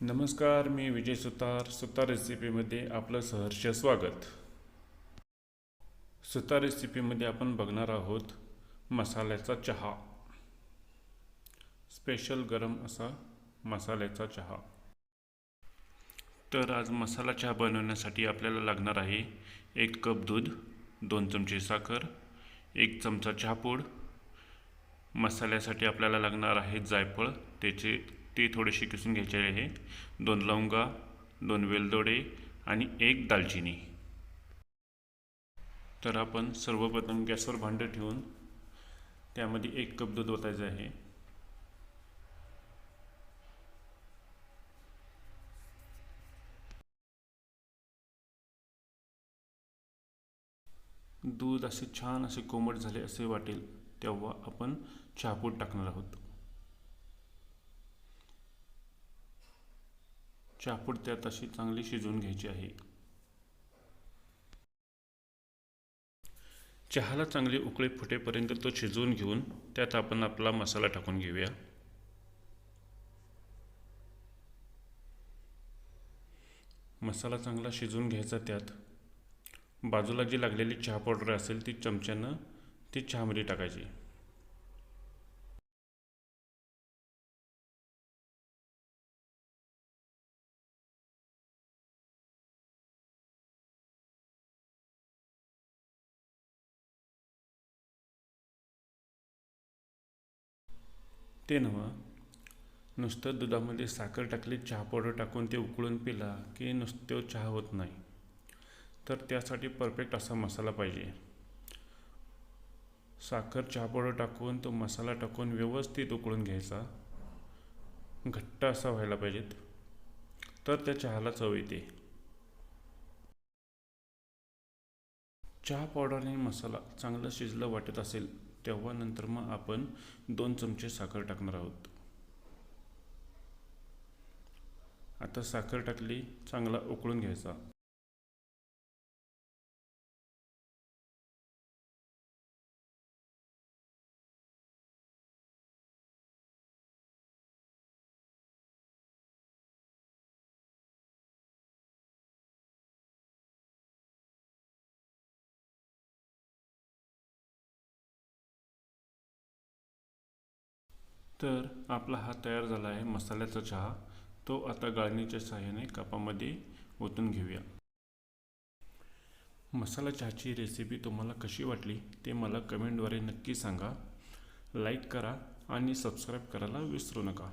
नमस्कार, मी विजय सुतार रेसिपीमध्ये आपलं सहर्ष स्वागत. सुतार रेसिपीमध्ये आपण बघणार आहोत मसाल्याचा चहा. स्पेशल गरम असा मसाल्याचा चहा. तर आज मसाला चहा बनवण्यासाठी आपल्याला लागणार आहे 1 कप दूध, 2 चमचे साखर, 1 चमचा चहापूड. मसाल्यासाठी आपल्याला लागणार आहे जायफळ, ते थोडेसे किसून घ्यायचे आहे, 2 लवंगा, 2 वेलदोडे आणि 1 दालचिनी. तर आपण सर्वप्रथम गॅसवर भांडं ठेवून त्यामध्ये 1 कप दूध ओतायचं आहे. दूध असे छान असे कोमट झाले असे वाटेल तेव्हा आपण चहापूड टाकणार आहोत. चहापूड त्यात अशी चांगली शिजवून घ्यायची आहे. चहाला चांगली उकळी फुटेपर्यंत तो शिजवून घेऊन त्यात आपण आपला मसाला टाकून घेऊया. मसाला चांगला शिजवून घ्यायचा. त्यात बाजूला जी लागलेली चहा पावडर असेल ती चमच्यानं ती चहामध्ये टाकायची. ते नुसतं दुधामध्ये साखर टाकली, चहा पावडर टाकून ते उकळून पिला की नुसतं चहा होत नाही. तर त्यासाठी परफेक्ट असा मसाला पाहिजे. साखर, चहा पावडर टाकून तो मसाला टाकून व्यवस्थित उकळून घ्यायचा. घट्ट असा व्हायला पाहिजेत, तर त्या चहाला चव येते. चहा पावडर आणि मसाला चांगलं शिजलं वाटत असेल तेव्हा नंतर मग आपण 2 चमचे साखर टाकणार आहोत. आता साखर टाकली, चांगला उकळून घ्यायचा. तर आपला हा तयार झाला आहे मसाल्याचा चहा. तो आता गाळणीच्या सहाय्याने कपामध्ये ओतून घेऊया. मसाला चहाची रेसिपी तुम्हाला कशी वाटली ते मला कमेंटद्वारे नक्की सांगा. लाईक करा आणि सबस्क्राईब करायला विसरू नका.